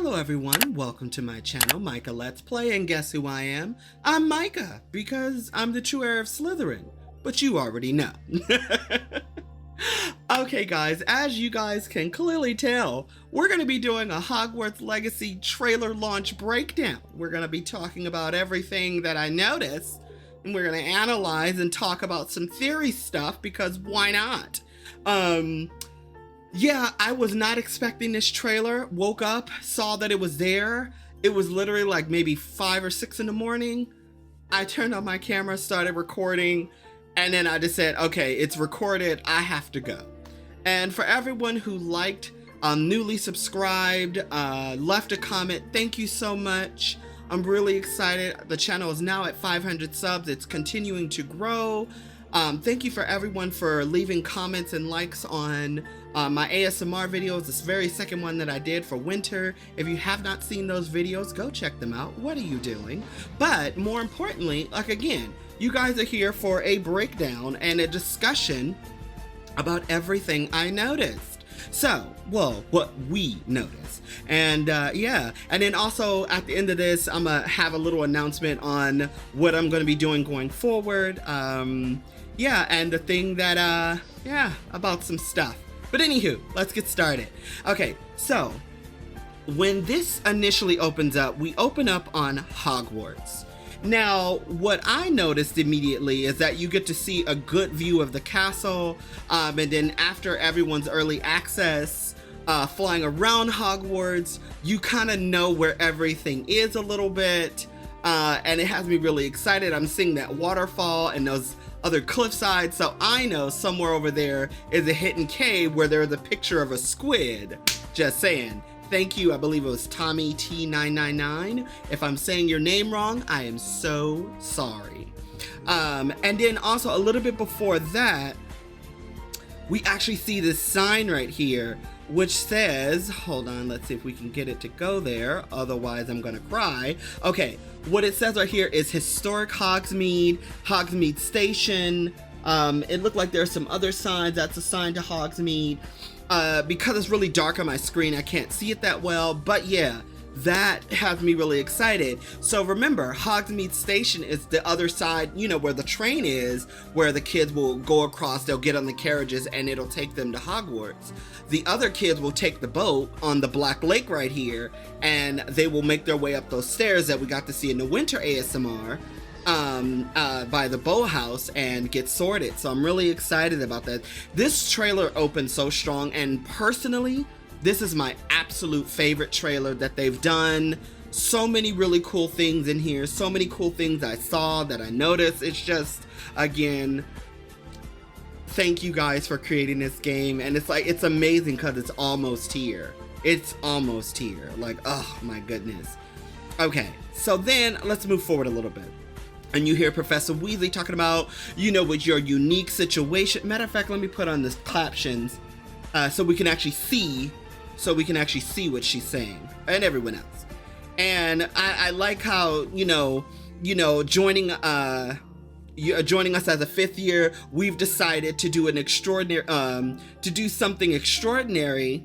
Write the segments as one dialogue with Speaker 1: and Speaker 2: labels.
Speaker 1: Hello everyone, welcome to my channel, Micah Let's Play, and guess who I am? I'm Micah, because I'm the true heir of Slytherin, but you already know. Okay guys, as you guys can clearly tell, we're going to be doing a Hogwarts Legacy trailer launch breakdown. We're going to be talking about everything that I noticed, and we're going to analyze and talk about some theory stuff, because why not? Yeah, I was not expecting this trailer. Woke up, saw that it was there. It was literally like maybe 5 or 6 in the morning. I turned on my camera, started recording, and then I just said, okay, it's recorded, I have to go. And for everyone who liked, newly subscribed, left a comment, thank you so much. I'm really excited. The channel is now at 500 subs. It's continuing to grow. Thank you for everyone for leaving comments and likes on my ASMR videos. This very second one that I did for winter. If you have not seen those videos, go check them out. What are you doing? But more importantly, like again, you guys are here for a breakdown and a discussion about everything I noticed. So, well, what we noticed. And yeah, and then also at the end of this, I'm gonna have a little announcement on what I'm gonna be doing going forward. Yeah, and the thing that, yeah, about some stuff. But anywho, let's get started. Okay, so when this initially opens up, we open up on Hogwarts. Now, what I noticed immediately is that you get to see a good view of the castle, and then after everyone's early access, flying around Hogwarts, you kind of know where everything is a little bit, and it has me really excited. I'm seeing that waterfall and those other cliffsides, so I know somewhere over there is a hidden cave where there's a picture of a squid. Just saying. Thank you, I believe it was Tommy T999. If I'm saying your name wrong, I am so sorry. And then also a little bit before that, we actually see this sign right here, which says, hold on, let's see if we can get it to go there, otherwise I'm gonna cry. Okay, what it says right here is Historic Hogsmeade, Hogsmeade Station. It looked like there's some other signs. That's a sign to Hogsmeade. Because it's really dark on my screen, I can't see it that well, but yeah, that has me really excited. So remember, Hogsmeade Station is the other side, you know, where the train is, where the kids will go across, they'll get on the carriages, and it'll take them to Hogwarts. The other kids will take the boat on the Black Lake right here, and they will make their way up those stairs that we got to see in the winter ASMR, by the boathouse and get sorted. So I'm really excited about that. This trailer opened so strong, and personally, this is my absolute favorite trailer that they've done. So many really cool things in here, so many cool things I saw that I noticed. It's just, again, thank you guys for creating this game, and it's like, it's amazing because it's almost here. It's almost here. Like, oh my goodness. Okay, so then let's move forward a little bit. And you hear Professor Weasley talking about, you know, with your unique situation. Matter of fact, let me put on the captions so we can actually see what she's saying, and everyone else. And I like how, you know, joining us as a 5th year, we've decided to do something extraordinary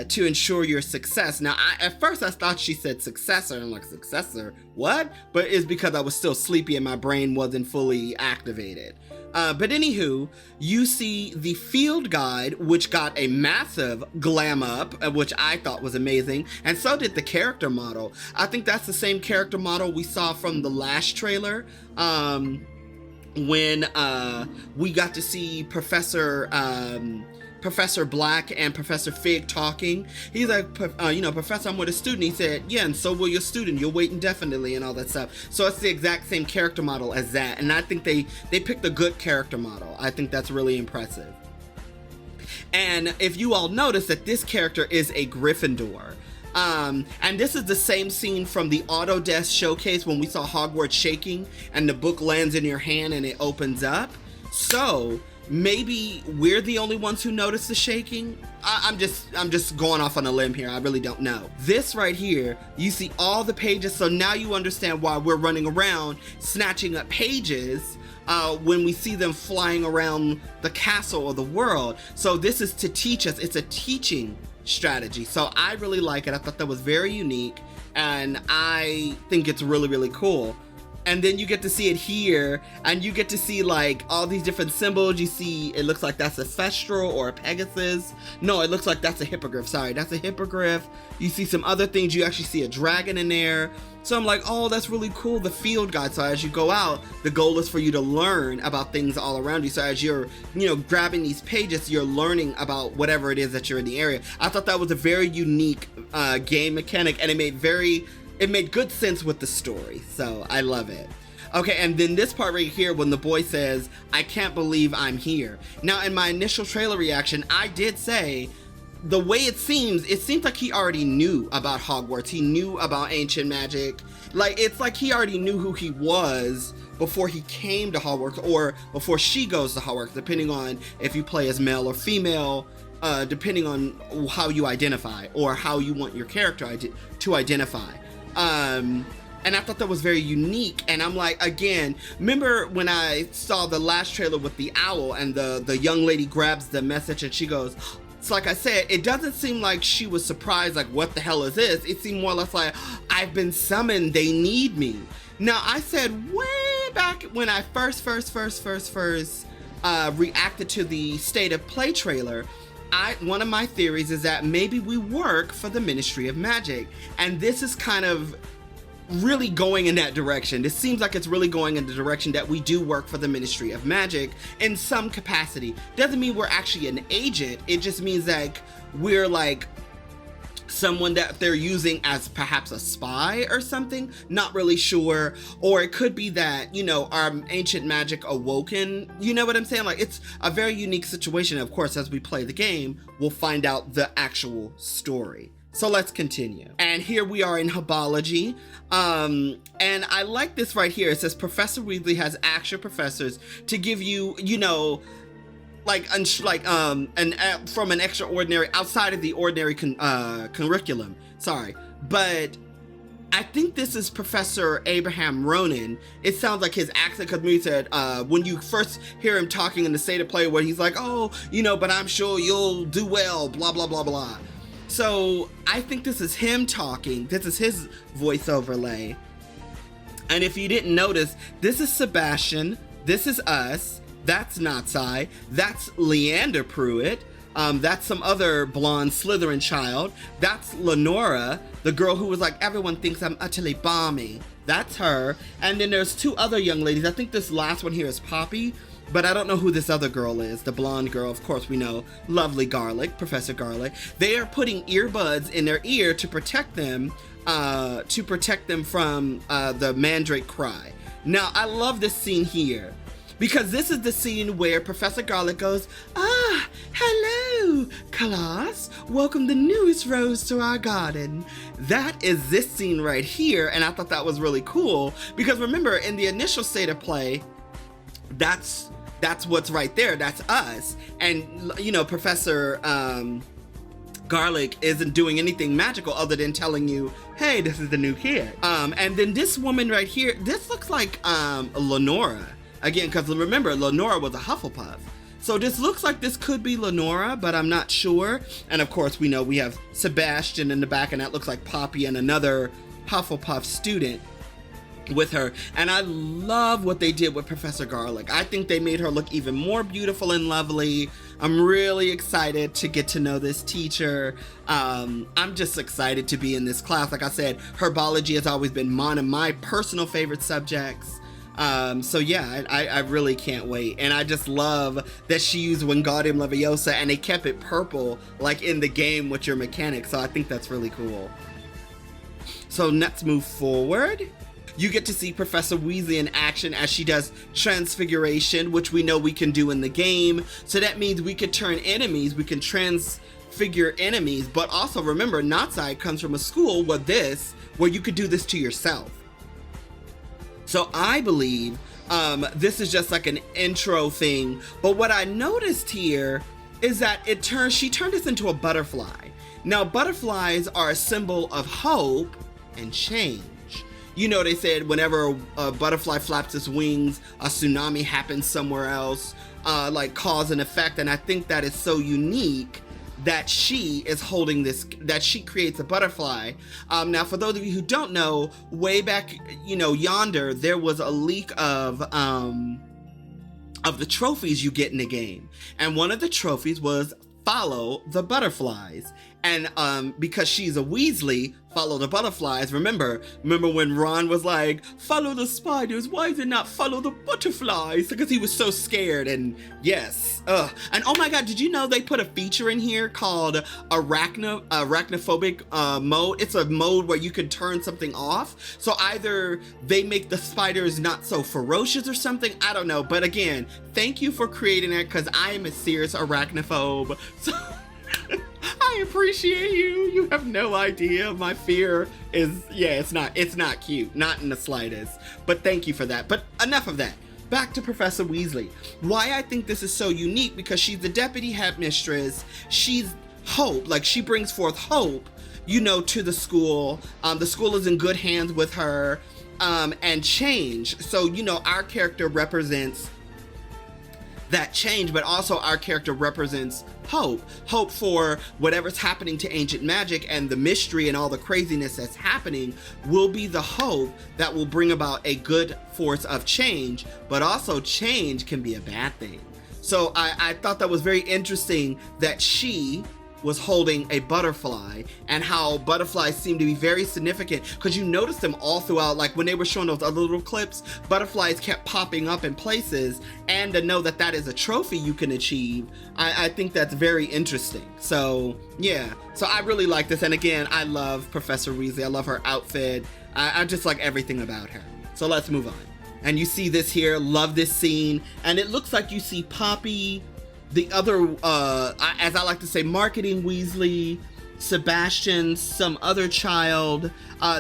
Speaker 1: to ensure your success. Now, at first I thought she said successor, and I'm like, successor? What? But it's because I was still sleepy and my brain wasn't fully activated. But anywho, you see the field guide, which got a massive glam up, which I thought was amazing, and so did the character model. I think that's the same character model we saw from the last trailer, when we got to see Professor Black and Professor Fig talking. He's like, you know, Professor, I'm with a student. He said, yeah, and so will your student. You'll wait indefinitely and all that stuff. So it's the exact same character model as that. And I think they picked a good character model. I think that's really impressive. And if you all notice that this character is a Gryffindor. And this is the same scene from the Autodesk showcase when we saw Hogwarts shaking and the book lands in your hand and it opens up. So maybe we're the only ones who notice the shaking. I'm just going off on a limb here. I really don't know. This right here, you see all the pages, so now you understand why we're running around snatching up pages when we see them flying around the castle or the world. So this is to teach us. It's a teaching strategy. So I really like it. I thought that was very unique, and I think it's really, really cool. And then you get to see it here, and you get to see like all these different symbols. You see, it looks like that's a Thestral or a Pegasus. No, it looks like that's a Hippogriff. Sorry, that's a Hippogriff. You see some other things. You actually see a dragon in there. So I'm like, oh, that's really cool, the field guide. So as you go out, the goal is for you to learn about things all around you. So as you're, grabbing these pages, you're learning about whatever it is that you're in the area. I thought that was a very unique game mechanic, and it made good sense with the story. So I love it. Okay, and then this part right here, when the boy says, I can't believe I'm here. Now, in my initial trailer reaction, I did say, the way it seems like he already knew about Hogwarts. He knew about ancient magic. Like, it's like he already knew who he was before he came to Hogwarts, or before she goes to Hogwarts, depending on if you play as male or female, depending on how you identify, or how you want your character to identify. And I thought that was very unique. And I'm like, again, remember when I saw the last trailer with the owl, and the young lady grabs the message and she goes, it's like I said, it doesn't seem like she was surprised, like, what the hell is this? It seemed more or less like, I've been summoned, they need me. Now, I said way back when I first reacted to the State of Play trailer, one of my theories is that maybe we work for the Ministry of Magic. And this is kind of really going in that direction. This seems like it's really going in the direction that we do work for the Ministry of Magic in some capacity. Doesn't mean we're actually an agent. It just means like we're like someone that they're using as perhaps a spy or something. Not really sure. Or it could be that, our ancient magic awoken. You know what I'm saying? Like, it's a very unique situation. Of course, as we play the game, we'll find out the actual story. So let's continue. And here we are in Herbology. And I like this right here. It says Professor Weasley has actual professors to give you, from an extraordinary, outside of the ordinary curriculum. Sorry. But I think this is Professor Abraham Ronan. It sounds like his accent, because we said when you first hear him talking in the State of Play, where he's like, oh, but I'm sure you'll do well, blah, blah, blah, blah. So I think this is him talking. This is his voice overlay. And if you didn't notice, this is Sebastian. This is us. That's Natsai. That's Leander Pruitt. That's some other blonde Slytherin child. That's Lenora, the girl who was like, everyone thinks I'm utterly balmy. That's her. And then there's two other young ladies. I think this last one here is Poppy, but I don't know who this other girl is. The blonde girl, of course we know, lovely Garlic, Professor Garlic. They are putting earbuds in their ear to protect them from the Mandrake Cry. Now, I love this scene here, because this is the scene where Professor Garlic goes, hello, class. Welcome the newest rose to our garden. That is this scene right here, and I thought that was really cool, because remember, in the initial State of Play, that's what's right there. That's us. And, Professor Garlic isn't doing anything magical other than telling you, hey, this is the new kid. And then this woman right here, this looks like Lenora. Again, because remember, Lenora was a Hufflepuff. So this looks like this could be Lenora, but I'm not sure. And of course, we know we have Sebastian in the back, and that looks like Poppy and another Hufflepuff student with her. And I love what they did with Professor Garlic. I think they made her look even more beautiful and lovely. I'm really excited to get to know this teacher. I'm just excited to be in this class. Like I said, Herbology has always been one of my personal favorite subjects. So yeah, I really can't wait. And I just love that she used Wingardium Leviosa and they kept it purple like in the game with your mechanics. So I think that's really cool. So let's move forward. You get to see Professor Weasley in action as she does transfiguration, which we know we can do in the game. So that means we could turn enemies, we can transfigure enemies. But also remember, Natsai comes from a school where you could do this to yourself. So I believe this is just like an intro thing. But what I noticed here is that she turned this into a butterfly. Now, butterflies are a symbol of hope and change. You know, they said whenever a butterfly flaps its wings, a tsunami happens somewhere else, like cause and effect. And I think that is so unique that she is holding this, that she creates a butterfly. Now, for those of you who don't know, way back, yonder, there was a leak of the trophies you get in the game. And one of the trophies was follow the butterflies. And because she's a Weasley, follow the butterflies. Remember when Ron was like, follow the spiders, why is it not follow the butterflies? Because he was so scared. And yes, and oh my god, did you know they put a feature in here called arachnophobic mode? It's a mode where you can turn something off, so either they make the spiders not so ferocious or something, I don't know. But again, thank you for creating it, because I am a serious arachnophobe, so I appreciate you. You have no idea. My fear is, it's not cute. Not in the slightest. But thank you for that. But enough of that. Back to Professor Weasley. Why I think this is so unique, because she's the deputy headmistress. She's hope. Like, she brings forth hope, to the school. The school is in good hands with her. And change. So, our character represents that change, but also our character represents hope for whatever's happening to ancient magic, and the mystery and all the craziness that's happening will be the hope that will bring about a good force of change. But also, change can be a bad thing. So I thought that was very interesting that she was holding a butterfly, and how butterflies seem to be very significant, because you notice them all throughout. Like when they were showing those other little clips, butterflies kept popping up in places, and to know that that is a trophy you can achieve, I think that's very interesting. So yeah, so I really like this. And again, I love Professor Weasley. I love her outfit. I just like everything about her. So let's move on. And you see this here, love this scene, and it looks like you see Poppy, the other, as I like to say, marketing Weasley, Sebastian, some other child.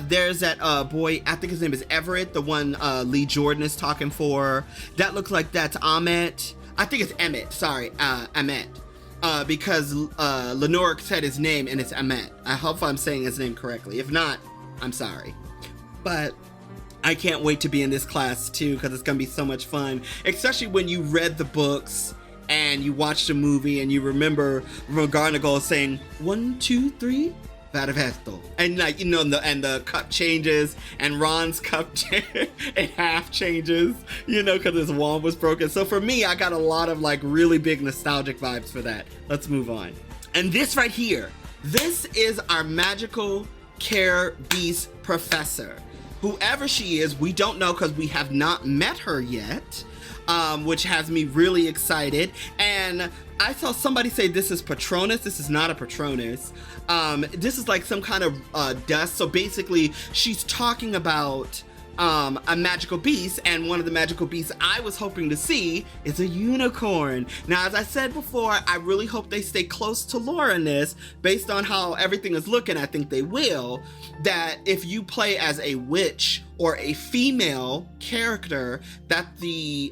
Speaker 1: There's that boy, I think his name is Everett, the one Lee Jordan is talking for. That looks like that's Ahmet. I think it's Emmett, sorry, Ahmet. Because Lenore said his name and it's Ahmet. I hope I'm saying his name correctly. If not, I'm sorry. But I can't wait to be in this class too, because it's gonna be so much fun. Especially when you read the books and you watch the movie and you remember McGonagall saying 1, 2, 3, vada vesto, and like and the cup changes, and Ron's cup in half changes, because his wand was broken. So for me, I got a lot of like really big nostalgic vibes for that. Let's move on. And this right here, this is our magical care beast professor. Whoever she is, we don't know, because we have not met her yet. Which has me really excited. And I saw somebody say this is Patronus. This is not a Patronus. This is like some kind of dust. So basically, she's talking about a magical beast, and one of the magical beasts I was hoping to see is a unicorn. Now, as I said before, I really hope they stay close to lore in this, based on how everything is looking. I think they will. That if you play as a witch or a female character, that the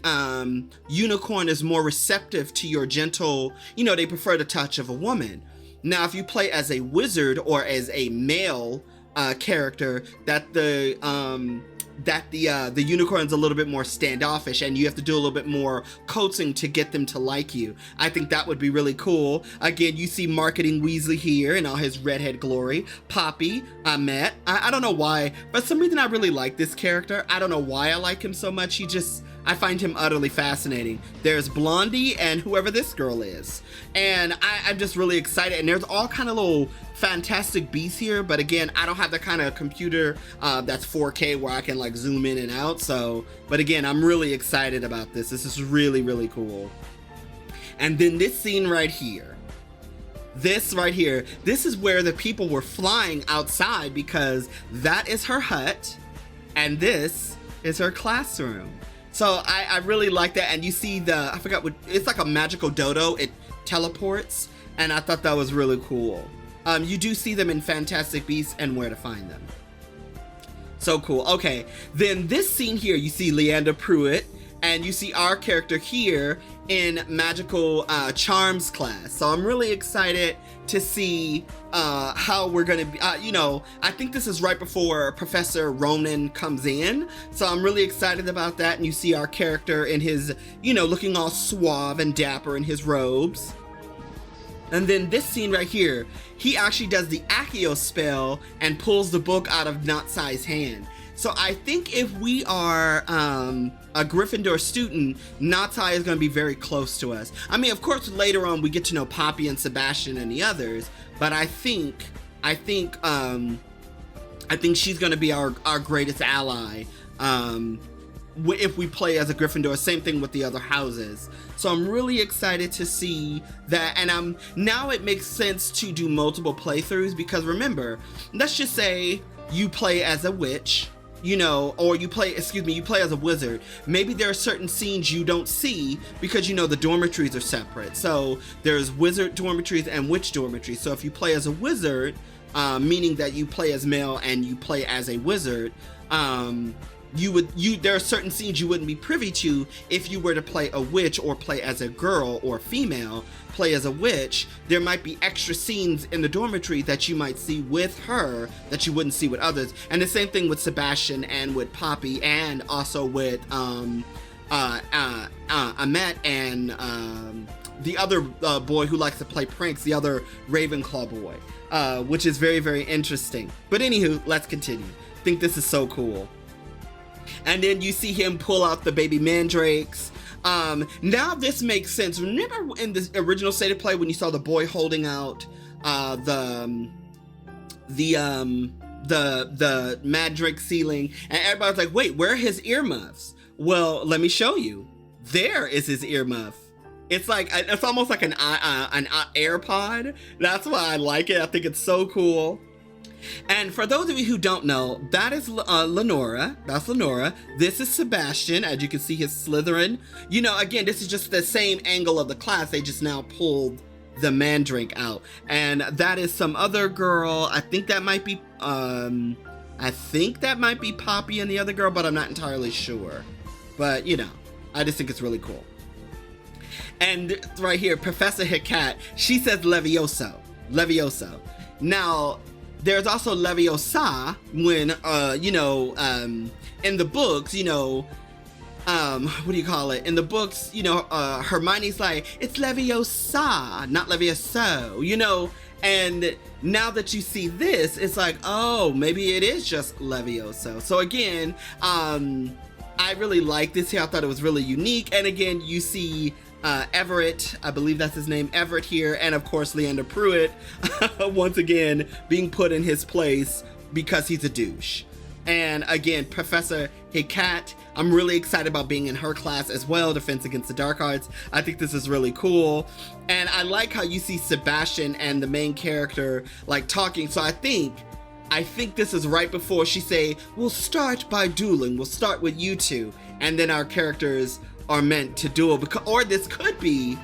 Speaker 1: unicorn is more receptive to your gentle, they prefer the touch of a woman. Now, if you play as a wizard or as a male character, that the unicorn's a little bit more standoffish, and you have to do a little bit more coaxing to get them to like you. I think that would be really cool. Again, you see marketing Weasley here in all his redhead glory. Poppy, Ahmet. I don't know why, but for some reason I really like this character. I don't know why I like him so much. I find him utterly fascinating. There's Blondie and whoever this girl is. And I'm just really excited. And there's all kind of little fantastic beasts here. But again, I don't have the kind of computer that's 4K where I can like zoom in and out. But again, I'm really excited about this. This is really, really cool. And then this scene right here. This right here. This is where the people were flying outside, because that is her hut. And this is her classroom. So I really like that. And you see I forgot what, it's like a magical dodo. It teleports. And I thought that was really cool. You do see them in Fantastic Beasts and Where to Find Them. So cool. Okay. Then this scene here, you see Leander Pruitt, and you see our character here in Magical Charms class. So I'm really excited to see how we're gonna be, I think this is right before Professor Ronan comes in. So I'm really excited about that. And you see our character in his, looking all suave and dapper in his robes. And then this scene right here, he actually does the Accio spell and pulls the book out of Natsai's hand. So I think if we are a Gryffindor student, Natsai is going to be very close to us. I mean, of course, later on we get to know Poppy and Sebastian and the others, but I think she's going to be our greatest ally if we play as a Gryffindor. Same thing with the other houses. So I'm really excited to see that, and now it makes sense to do multiple playthroughs, because remember, let's just say you play as a witch, or you play as a wizard. Maybe there are certain scenes you don't see because the dormitories are separate. So there's wizard dormitories and witch dormitories. So if you play as a wizard, meaning that you play as male and you play as a wizard, there are certain scenes you wouldn't be privy to if you were to play a witch or play as a girl or female. Play as a witch, there might be extra scenes in the dormitory that you might see with her that you wouldn't see with others. And the same thing with Sebastian and with Poppy, and also with Amet and the other boy who likes to play pranks, the other Ravenclaw boy, which is very, very interesting. But anywho, let's continue. I think this is so cool. And then you see him pull out the baby mandrakes. Now this makes sense. Remember in the original State of Play when you saw the boy holding out the mandrake ceiling, and everybody's like, wait, where are his earmuffs? Well, let me show you. There is his earmuff. It's like, it's almost like an AirPod. That's why I like it. I think it's so cool. And for those of you who don't know, that is Lenora. That's Lenora. This is Sebastian. As you can see, his Slytherin. Again, this is just the same angle of the class. They just now pulled the mandrake out. And that is some other girl. I think that might be Poppy and the other girl, but I'm not entirely sure. But, I just think it's really cool. And right here, Professor Hecate, she says Levioso. Levioso. Now, there's also Leviosa when, in the books, what do you call it? In the books, Hermione's like, it's Leviosa, not Levioso, and now that you see this, it's like, oh, maybe it is just Levioso. So again, I really like this here. I thought it was really unique. And again, you see Everett, I believe that's his name, Everett here, and of course Leander Pruitt, once again being put in his place because he's a douche. And again, Professor Hecate, I'm really excited about being in her class as well, Defense Against the Dark Arts. I think this is really cool. And I like how you see Sebastian and the main character like talking. So I think this is right before she say, we'll start by dueling, we'll start with you two, and then our characters are meant to duel. Or this could be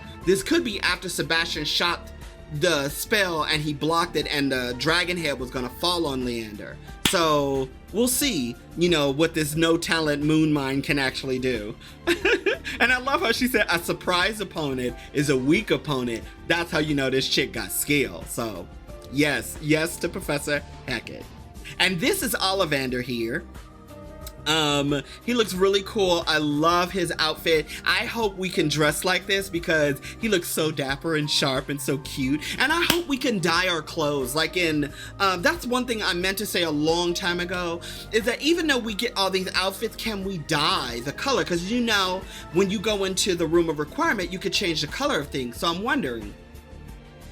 Speaker 1: after Sebastian shot the spell and he blocked it, and the dragon head was gonna fall on Leander. So we'll see, what this no talent moon mine can actually do. And I love how she said a surprise opponent is a weak opponent. That's how you know this chick got skill. So yes to Professor Hecate. And this is Ollivander here. He looks really cool. I love his outfit. I hope we can dress like this because he looks so dapper and sharp and so cute. And I hope we can dye our clothes. Like that's one thing I meant to say a long time ago, is that even though we get all these outfits, can we dye the color? Because when you go into the room of requirement, you could change the color of things. So I'm wondering,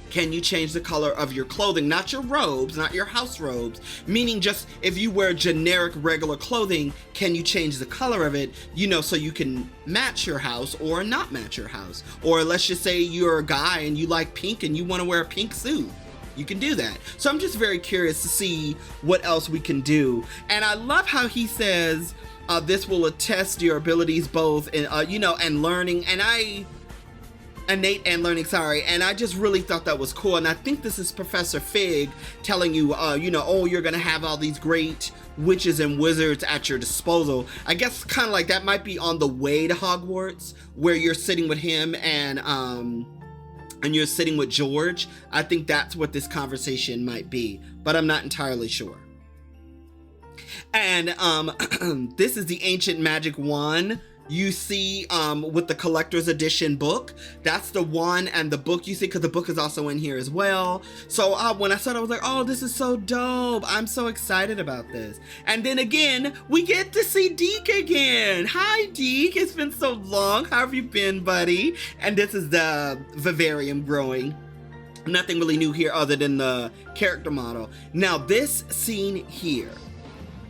Speaker 1: can you change the color of your clothing? Not your robes, not your house robes, meaning just if you wear generic regular clothing, can you change the color of it, so you can match your house or not match your house? Or let's just say you're a guy and you like pink and you want to wear a pink suit. You can do that. So I'm just very curious to see what else we can do. And I love how he says, this will attest your abilities both in, and learning. Innate and learning, and I just really thought that was cool. And I think this is Professor Fig telling you, you're gonna have all these great witches and wizards at your disposal. I guess kind of like that might be on the way to Hogwarts, where you're sitting with him and you're sitting with George. I think that's what this conversation might be, but I'm not entirely sure. And this is the ancient magic wand you see with the collector's edition book. That's the one, and the book you see, because the book is also in here as well. So when I saw it, I was like, oh, this is so dope. I'm so excited about this. And then again, we get to see Deke again. Hi, Deke. It's been so long. How have you been, buddy? And this is the vivarium growing. Nothing really new here other than the character model. Now, this scene here.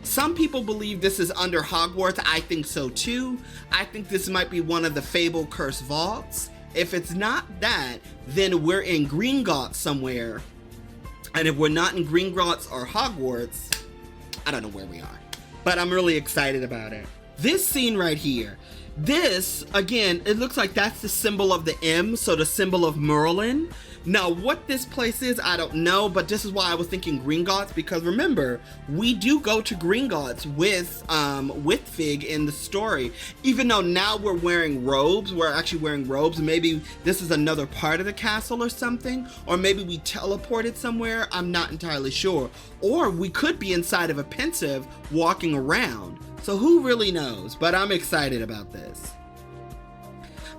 Speaker 1: Some people believe this is under Hogwarts. I think so too. I think this might be one of the Fable Cursed Vaults. If it's not that, then we're in Gringotts somewhere. And if we're not in Gringotts or Hogwarts, I don't know where we are. But I'm really excited about it. This scene right here. This, again, it looks like that's the symbol of the M, so the symbol of Merlin. Now, what this place is, I don't know, but this is why I was thinking Gringotts, because remember, we do go to Gringotts with Fig in the story. Even though now we're wearing robes, we're actually wearing robes, maybe this is another part of the castle or something, or maybe we teleported somewhere, I'm not entirely sure. Or we could be inside of a pensive walking around. So who really knows? But I'm excited about this.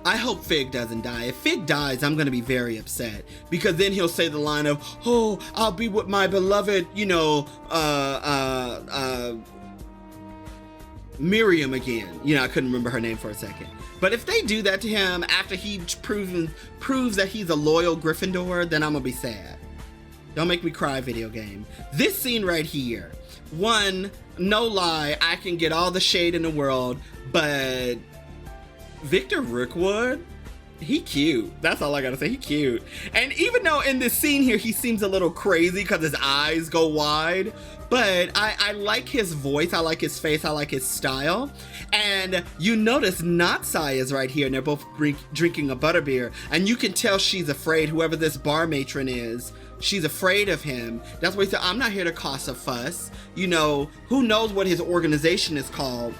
Speaker 1: I hope Fig doesn't die. If Fig dies, I'm going to be very upset, because then he'll say the line of, oh, I'll be with my beloved, Miriam again. I couldn't remember her name for a second. But if they do that to him after he proves that he's a loyal Gryffindor, then I'm going to be sad. Don't make me cry, video game. This scene right here. One, no lie, I can get all the shade in the world, but Victor Rookwood, he cute. That's all I gotta say, he cute. And even though in this scene here, he seems a little crazy because his eyes go wide, but I like his voice, I like his face, I like his style. And you notice Natsai is right here, and they're both drinking a butterbeer, and you can tell she's afraid, whoever this bar matron is. She's afraid of him. That's why he said, I'm not here to cause a fuss. Who knows what his organization is called.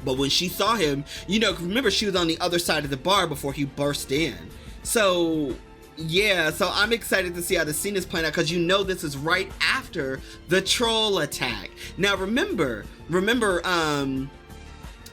Speaker 1: But when she saw him, remember she was on the other side of the bar before he burst in. So, yeah, so I'm excited to see how the scene is playing out, because this is right after the troll attack. Now, remember,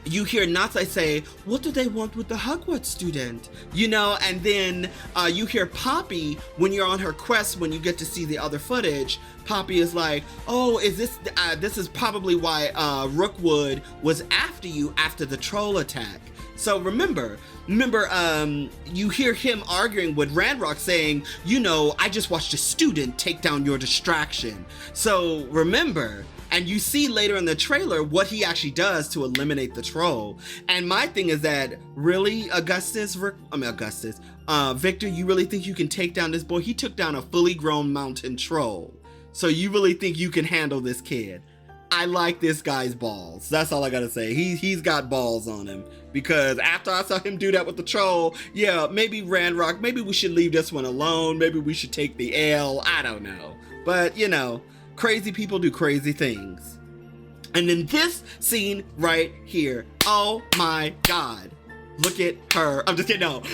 Speaker 1: you hear Natsai say, what do they want with the Hogwarts student? And then you hear Poppy, when you're on her quest, when you get to see the other footage, Poppy is like, oh, is this is probably why Rookwood was after you after the troll attack. So remember, you hear him arguing with Ranrock saying, I just watched a student take down your distraction. So remember, and you see later in the trailer what he actually does to eliminate the troll. And my thing is that, really, Victor, you really think you can take down this boy? He took down a fully grown mountain troll. So you really think you can handle this kid? I like this guy's balls. That's all I gotta say. He's got balls on him. Because after I saw him do that with the troll, yeah, maybe Ranrock, maybe we should leave this one alone. Maybe we should take the L. I don't know. But, crazy people do crazy things. And then this scene right here. Oh my God. Look at her. I'm just kidding, no. When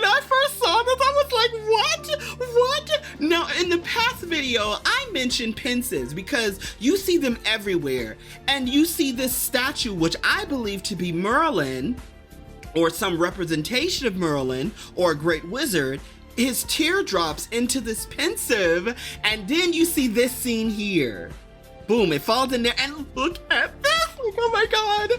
Speaker 1: I first saw this, I was like, what? Now, in the past video, I mentioned pensives because you see them everywhere. And you see this statue, which I believe to be Merlin, or some representation of Merlin, or a great wizard. His teardrops into this pensive, and then you see this scene here. Boom, it falls in there, and look at this! Like, oh my God!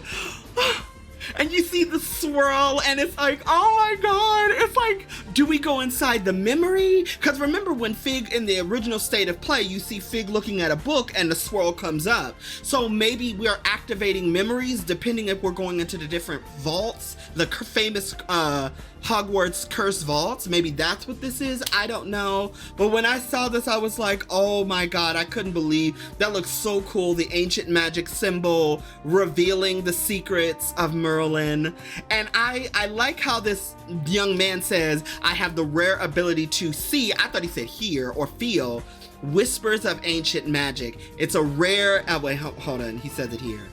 Speaker 1: And you see the swirl, and it's like, oh my God, it's like, do we go inside the memory? Because remember when Fig, in the original state of play, you see Fig looking at a book and the swirl comes up. So maybe we are activating memories depending if we're going into the different vaults, the famous Hogwarts Cursed Vaults. Maybe that's what this is. I don't know. But when I saw this, I was like, oh my God, I couldn't believe. That looks so cool. The ancient magic symbol revealing the secrets of Merlin. And I like how this young man says, I have the rare ability to see. I thought he said hear or feel whispers of ancient magic. It's a rare, oh wait, hold on. He says it here.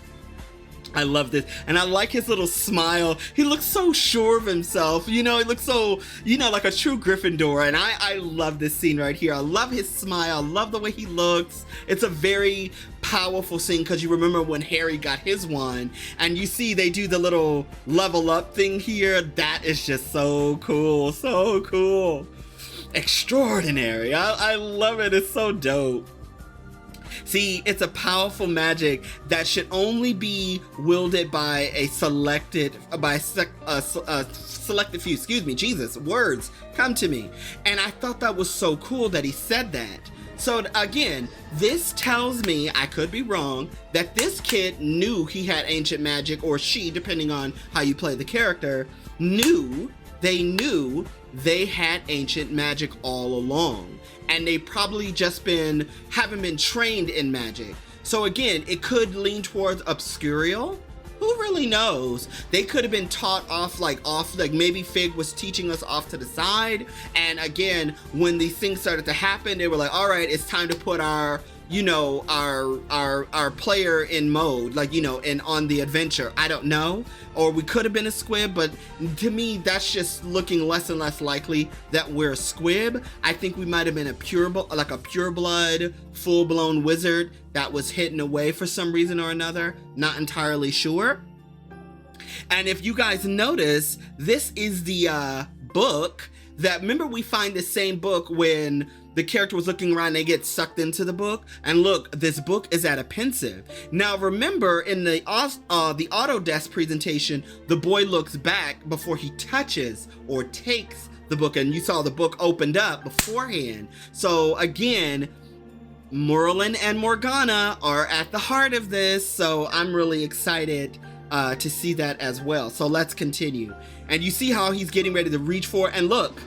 Speaker 1: I love this. And I like his little smile. He looks so sure of himself. He looks so, like a true Gryffindor. And I love this scene right here. I love his smile. I love the way he looks. It's a very powerful scene because you remember when Harry got his wand, and you see they do the little level up thing here. That is just so cool, so cool. Extraordinary. I love it. It's so dope. See, it's a powerful magic that should only be wielded by a selected few. Excuse me, Jesus, words come to me. And I thought that was so cool that he said that. So again, this tells me, I could be wrong, that this kid knew he had ancient magic, or she, depending on how you play the character, knew they had ancient magic all along. And they probably haven't been trained in magic. So again, it could lean towards obscurial. Who really knows? They could have been taught off, like maybe Fig was teaching us off to the side. And again, when these things started to happen, they were like, all right, it's time to put our player in mode, and on the adventure. I don't know. Or we could have been a squib, but to me, that's just looking less and less likely that we're a squib. I think we might have been a pureblood, full-blown wizard that was hidden away for some reason or another. Not entirely sure. And if you guys notice, this is the book that, remember, we find the same book when the character was looking around, they get sucked into the book. And look, this book is at a pensive. Now remember, in the Autodesk presentation, the boy looks back before he touches or takes the book, and you saw the book opened up beforehand. So again, Merlin and Morgana are at the heart of this, so I'm really excited to see that as well. So let's continue. And you see how he's getting ready to reach for, and look,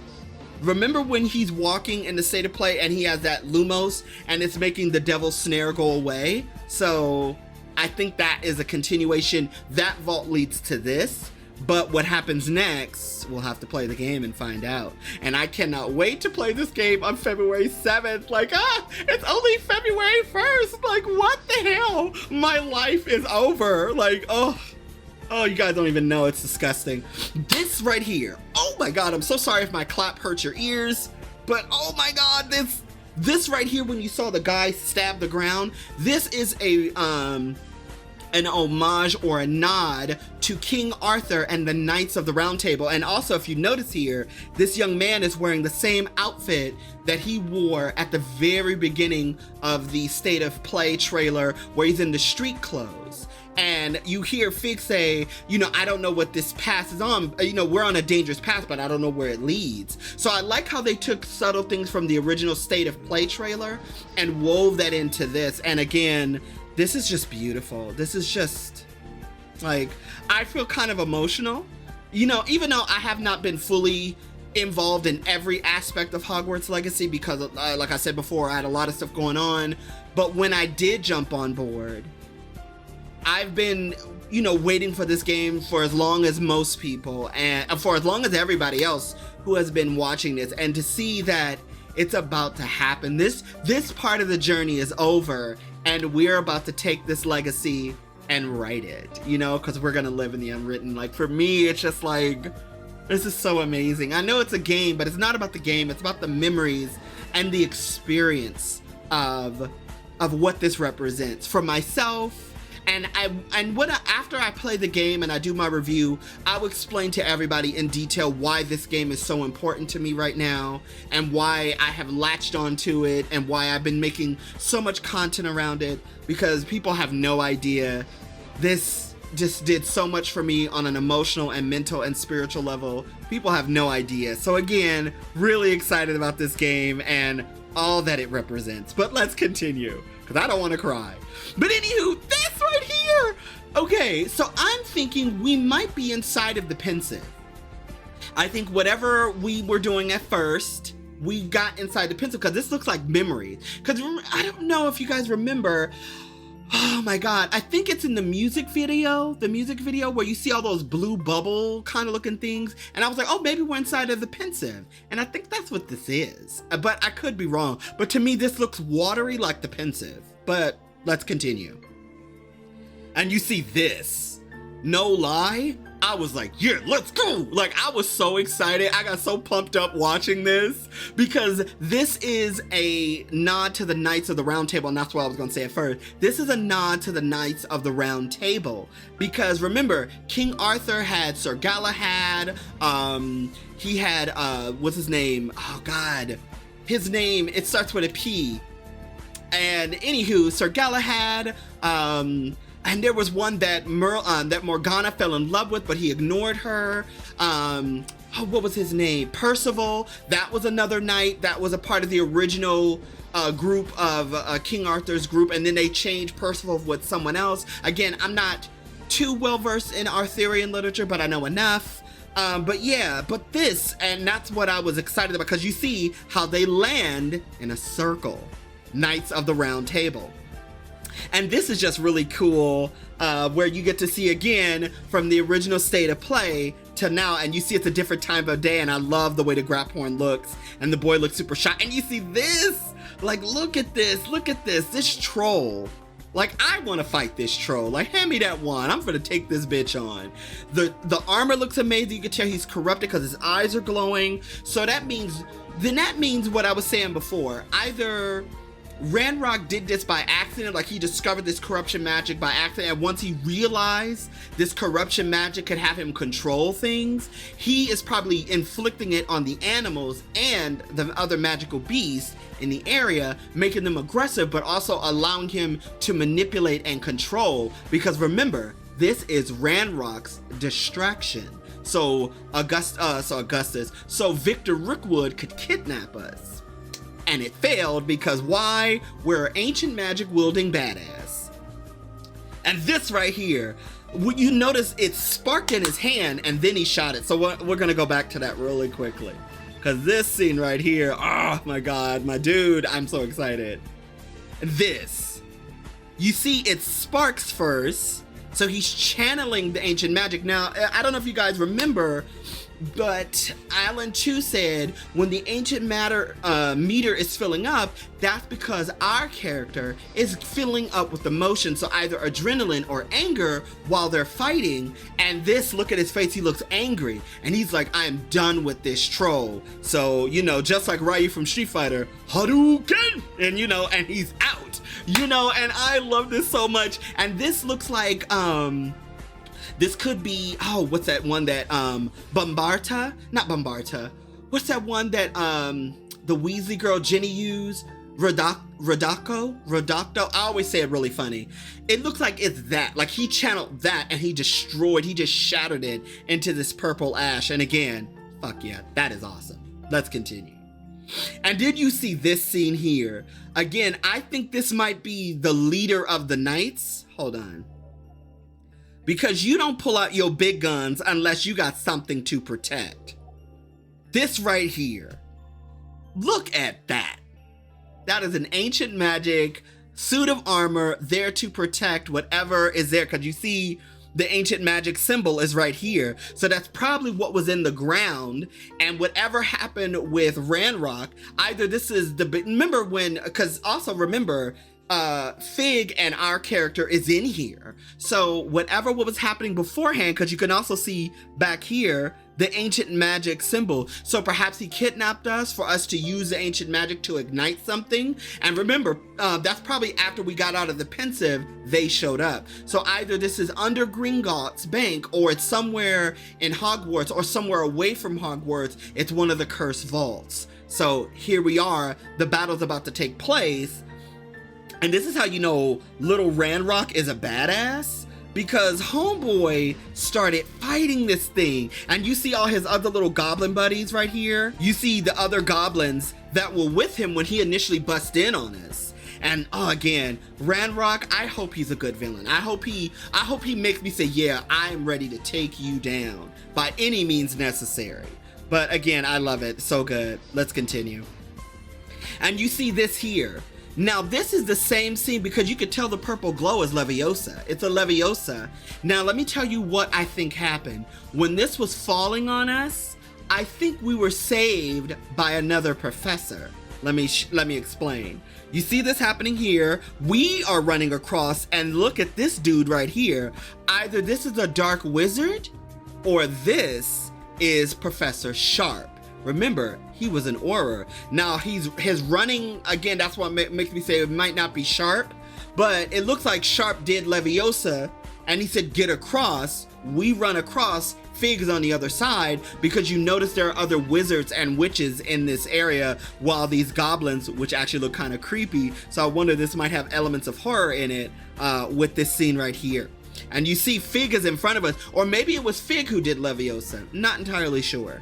Speaker 1: remember when he's walking in the state of play and he has that Lumos and it's making the devil's snare go away? So I think that is a continuation. That vault leads to this, but what happens next, we'll have to play the game and find out. And I cannot wait to play this game on February 7th. It's only February 1st. What the hell? My life is over. Oh, you guys don't even know. It's disgusting. This right here. Oh my God, I'm so sorry if my clap hurts your ears, but oh my God, this right here, when you saw the guy stab the ground, this is an homage or a nod to King Arthur and the Knights of the Round Table. And also, if you notice here, this young man is wearing the same outfit that he wore at the very beginning of the State of Play trailer, where he's in the street clothes. And you hear Fig say, I don't know what this path is on. We're on a dangerous path, but I don't know where it leads. So I like how they took subtle things from the original State of Play trailer and wove that into this. And again, this is just beautiful. This is just, I feel kind of emotional. Even though I have not been fully involved in every aspect of Hogwarts Legacy because, like I said before, I had a lot of stuff going on. But when I did jump on board, I've been, waiting for this game for as long as most people and for as long as everybody else who has been watching this. And to see that it's about to happen, this part of the journey is over, and we're about to take this legacy and write it, because we're going to live in the Unwritten. For me, it's just this is so amazing. I know it's a game, but it's not about the game. It's about the memories and the experience of what this represents for myself. And after I play the game and I do my review, I'll explain to everybody in detail why this game is so important to me right now, and why I have latched onto it, and why I've been making so much content around it, because people have no idea. This just did so much for me on an emotional and mental and spiritual level. People have no idea. So again, really excited about this game and all that it represents. But let's continue, because I don't want to cry. But anywho, this right here. Okay, so I'm thinking we might be inside of the pensive. I think whatever we were doing at first, we got inside the pensive, because this looks like memory. Because I don't know if you guys remember. Oh my God, I think it's in the music video where you see all those blue bubble kind of looking things. And I was like, oh, maybe we're inside of the pensive. And I think that's what this is. But I could be wrong. But to me, this looks watery like the pensive. But let's continue. And you see this. No lie, I was like, yeah, let's go. Like, I was so excited. I got so pumped up watching this because this is a nod to the Knights of the Round Table. And that's what I was going to say at first. This is a nod to the Knights of the Round Table because remember, King Arthur had Sir Galahad. He had, what's his name? Oh, God. His name, it starts with a P. And anywho, Sir Galahad, and there was one that that Morgana fell in love with, but he ignored her. What was his name? Percival. That was another knight that was a part of the original group of King Arthur's group, and then they changed Percival with someone else. Again, I'm not too well versed in Arthurian literature, but I know enough. But yeah, but this, and that's what I was excited about, because you see how they land in a circle. Knights of the Round Table. And this is just really cool, where you get to see again from the original state of play to now, and you see it's a different time of day, and I love the way the Graphorn looks, and the boy looks super shy, and you see this, like, look at this troll. Like, I want to fight this troll. Like, hand me that wand. I'm gonna take this bitch on. The armor looks amazing. You can tell he's corrupted because his eyes are glowing. So that means what I was saying before. Either Ranrock did this by accident, like he discovered this corruption magic by accident, and once he realized this corruption magic could have him control things, he is probably inflicting it on the animals and the other magical beasts in the area, making them aggressive, but also allowing him to manipulate and control, because remember, this is Ranrock's distraction. So Victor Rookwood could kidnap us. And it failed because why? We're an ancient magic wielding badass. And this right here, you notice it sparked in his hand and then he shot it. So we're gonna go back to that really quickly. Cause this scene right here, oh my God, my dude, I'm so excited. This, you see it sparks first. So he's channeling the ancient magic. Now, I don't know if you guys remember, but Alan 2 said when the ancient matter meter is filling up, that's because our character is filling up with emotion, so either adrenaline or anger while they're fighting. And this, look at his face, he looks angry, and he's like, I am done with this troll. So, you know, just like Ryu from Street Fighter, Hadouken! And you know, and he's out, you know, and I love this so much. And this looks like, this could be, oh, what's that one that, Bombarta? Not Bombarta. What's that one that, the Weasley girl Jenny used? Rodocto? I always say it really funny. It looks like it's that. Like, he channeled that and he just shattered it into this purple ash. And again, fuck yeah, that is awesome. Let's continue. And did you see this scene here? Again, I think this might be the leader of the knights. Hold on. Because you don't pull out your big guns unless you got something to protect. This right here. Look at that. That is an ancient magic suit of armor there to protect whatever is there. Because you see the ancient magic symbol is right here. So that's probably what was in the ground. And whatever happened with Ranrock, either this is the, remember when, because also remember, Fig and our character is in here. So whatever what was happening beforehand, because you can also see back here, the ancient magic symbol. So perhaps he kidnapped us for us to use the ancient magic to ignite something. And remember, that's probably after we got out of the pensive, they showed up. So either this is under Gringotts Bank, or it's somewhere in Hogwarts, or somewhere away from Hogwarts. It's one of the cursed vaults. So here we are, the battle's about to take place. And this is how you know little Ranrock is a badass, because homeboy started fighting this thing. And you see all his other little goblin buddies right here. You see the other goblins that were with him when he initially bust in on us. And again, Ranrock, I hope he's a good villain. I hope he makes me say, yeah, I'm ready to take you down by any means necessary. But again, I love it. So good. Let's continue. And you see this here. Now this is the same scene because you could tell the purple glow is Leviosa. It's a Leviosa. Now let me tell you what I think happened. When this was falling on us, I think we were saved by another professor. Let me explain. You see this happening here. We are running across, and look at this dude right here. Either this is a dark wizard or this is Professor Sharp. Remember, he was an Auror. Now his running, again, that's what makes me say it might not be Sharp, but it looks like Sharp did Leviosa, and he said get across. We run across, Fig's on the other side, because you notice there are other wizards and witches in this area, while these goblins, which actually look kind of creepy, so I wonder this might have elements of horror in it with this scene right here. And you see Fig is in front of us, or maybe it was Fig who did Leviosa, not entirely sure.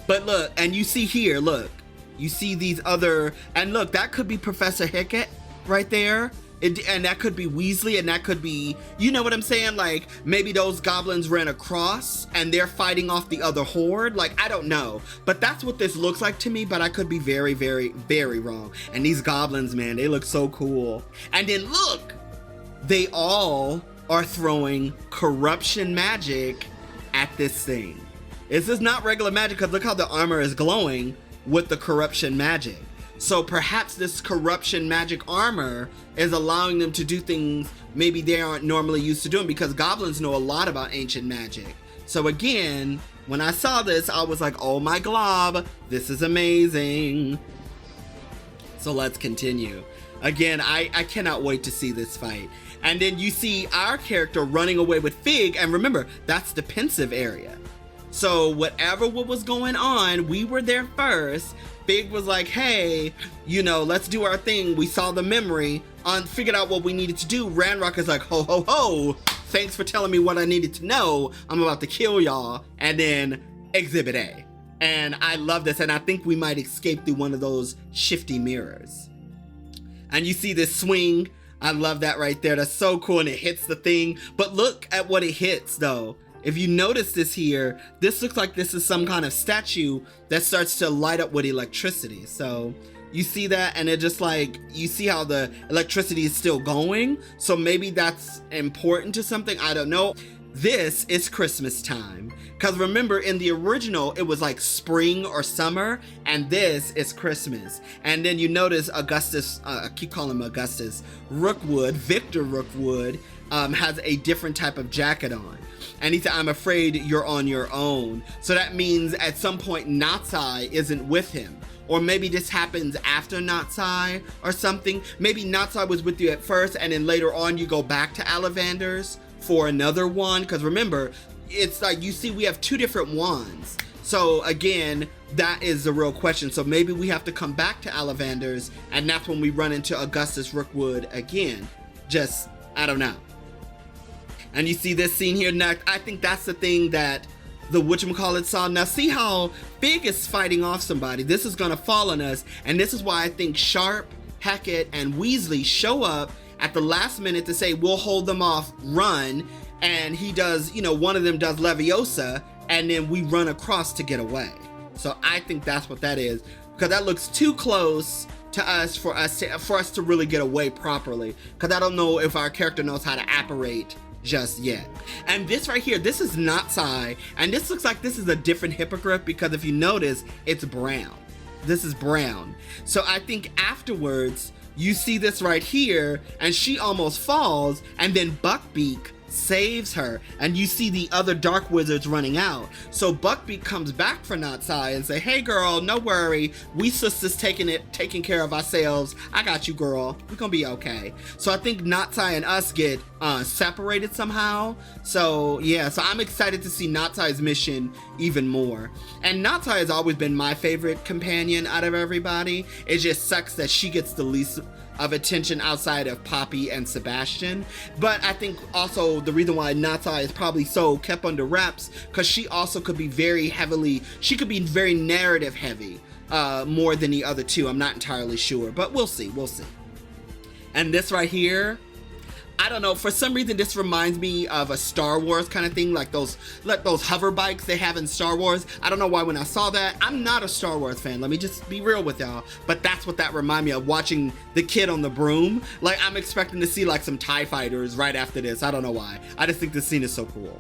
Speaker 1: But look, and you see here, look, you see these other, and look, that could be Professor Hickett right there. And that could be Weasley, and that could be, you know what I'm saying? Like, maybe those goblins ran across and they're fighting off the other horde. Like, I don't know. But that's what this looks like to me, but I could be very, very, very wrong. And these goblins, man, they look so cool. And then look, they all are throwing corruption magic at this thing. This is not regular magic, because look how the armor is glowing with the corruption magic. So perhaps this corruption magic armor is allowing them to do things maybe they aren't normally used to doing, because goblins know a lot about ancient magic. So again, when I saw this, I was like, oh my glob, this is amazing. So let's continue. Again, I cannot wait to see this fight. And then you see our character running away with Fig, and remember, that's the pensive area. So whatever what was going on, we were there first. Fig was like, hey, you know, let's do our thing. We saw the memory, figured out what we needed to do. Ranrock is like, ho, ho, ho. Thanks for telling me what I needed to know. I'm about to kill y'all. And then Exhibit A. And I love this. And I think we might escape through one of those shifty mirrors. And you see this swing. I love that right there. That's so cool. And it hits the thing. But look at what it hits, though. If you notice this here, this looks like this is some kind of statue that starts to light up with electricity. So you see that, and it just like, you see how the electricity is still going. So maybe that's important to something. I don't know. This is Christmas time. Because remember, in the original, it was like spring or summer, and this is Christmas. And then you notice Augustus, I keep calling him Augustus, Rookwood, Victor Rookwood, has a different type of jacket on. And he said, I'm afraid you're on your own. So that means at some point Natsai isn't with him. Or maybe this happens after Natsai or something. Maybe Natsai was with you at first, and then later on you go back to Ollivanders for another one. Because remember, it's like, you see we have two different wands. So again, that is the real question. So maybe we have to come back to Ollivanders, and that's when we run into Augustus Rookwood again. Just, I don't know. And you see this scene here next. I think that's the thing that the whatchamacallit saw. Now see how Fig is fighting off somebody. This is gonna fall on us. And this is why I think Sharp, Hackett, and Weasley show up at the last minute to say, we'll hold them off, run. And he does, you know, one of them does Leviosa, and then we run across to get away. So I think that's what that is, because that looks too close to us for us to really get away properly. Because I don't know if our character knows how to apparate just yet. And this right here, this is Natsai, and this looks like this is a different hippogriff, because if you notice, it's brown. This is brown. So I think afterwards you see this right here, and she almost falls, and then Buckbeak saves her, and you see the other dark wizards running out. So Buckbeak comes back for Natsai and say, hey girl, no worry, we sisters taking care of ourselves. I got you, girl, we're gonna be okay. So I think Natsai and us get separated somehow. So yeah, so I'm excited to see Natsai's mission even more. And Natsai has always been my favorite companion out of everybody. It just sucks that she gets the least of attention outside of Poppy and Sebastian. But I think also the reason why Natsai is probably so kept under wraps, because she also could be very narrative heavy, more than the other two. I'm not entirely sure, but we'll see. And this right here, I don't know, for some reason this reminds me of a Star Wars kind of thing, like those hover bikes they have in Star Wars. I don't know why when I saw that. I'm not a Star Wars fan, let me just be real with y'all, but that's what that reminded me of, watching the kid on the broom. Like, I'm expecting to see like some TIE fighters right after this. I don't know why. I just think this scene is so cool.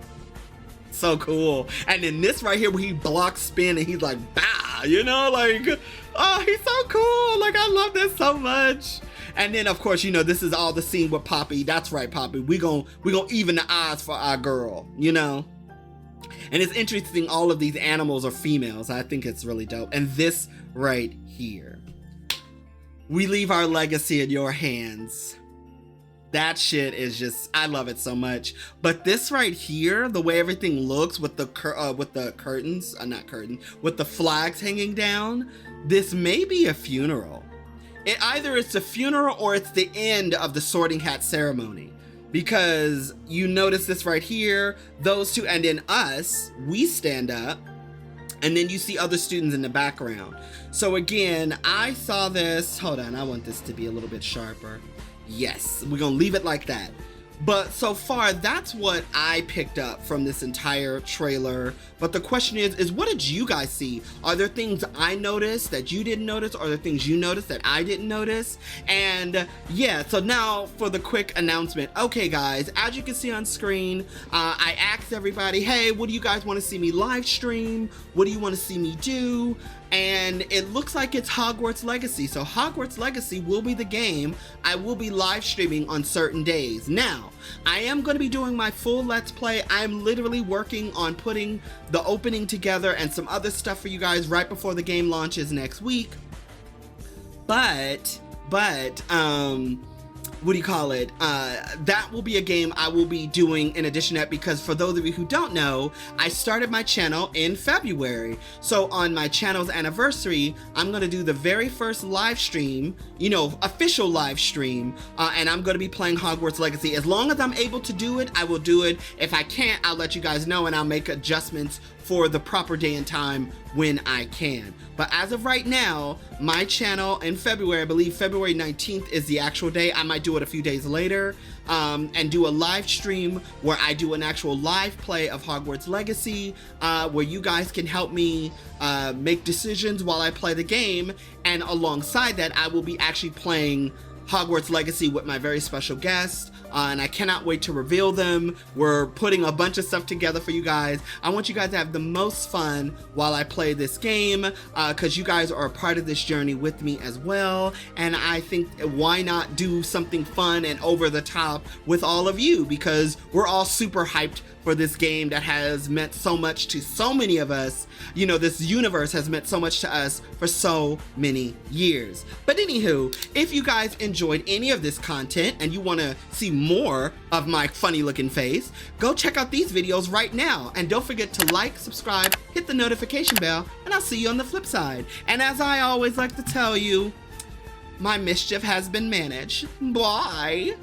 Speaker 1: So cool. And then this right here where he blocks spin and he's like, bah, you know, like, oh, he's so cool. Like, I love this so much. And then, of course, you know, this is all the scene with Poppy. That's right, Poppy. We gon' even the odds for our girl, you know? And it's interesting, all of these animals are females. I think it's really dope. And this right here, we leave our legacy in your hands. That shit is just, I love it so much. But this right here, the way everything looks with the curtains, not curtain, with the flags hanging down, this may be a funeral. Either it's a funeral or it's the end of the Sorting Hat ceremony. Because you notice this right here, those two, and then us, we stand up, and then you see other students in the background. So again, I saw this, hold on, I want this to be a little bit sharper. Yes, we're gonna leave it like that. But so far, that's what I picked up from this entire trailer. But the question is what did you guys see? Are there things I noticed that you didn't notice? Are there things you noticed that I didn't notice? And yeah, so now for the quick announcement. Okay guys, as you can see on screen, I asked everybody, hey, what do you guys want to see me live stream? What do you want to see me do? And it looks like it's Hogwarts Legacy. So Hogwarts Legacy will be the game I will be live streaming on certain days. Now, I am going to be doing my full Let's Play. I'm literally working on putting the opening together and some other stuff for you guys right before the game launches next week. But what do you call it? That will be a game I will be doing in addition to that, because for those of you who don't know, I started my channel in February. So on my channel's anniversary, I'm gonna do the very first live stream, you know, official live stream, and I'm gonna be playing Hogwarts Legacy. As long as I'm able to do it, I will do it. If I can't, I'll let you guys know and I'll make adjustments for the proper day and time when I can. But as of right now, my channel in February, I believe February 19th is the actual day. I might do it a few days later, and do a live stream where I do an actual live play of Hogwarts Legacy, where you guys can help me make decisions while I play the game. And alongside that, I will be actually playing Hogwarts Legacy with my very special guest, and I cannot wait to reveal them. We're putting a bunch of stuff together for you guys. I want you guys to have the most fun while I play this game, because you guys are a part of this journey with me as well. And I think, why not do something fun and over the top with all of you, because we're all super hyped for this game that has meant so much to so many of us. You know, this universe has meant so much to us for so many years. But anywho, if you guys enjoyed any of this content and you want to see more of my funny looking face, go check out these videos right now. And don't forget to like, subscribe, hit the notification bell, and I'll see you on the flip side. And as I always like to tell you, my mischief has been managed. Bye.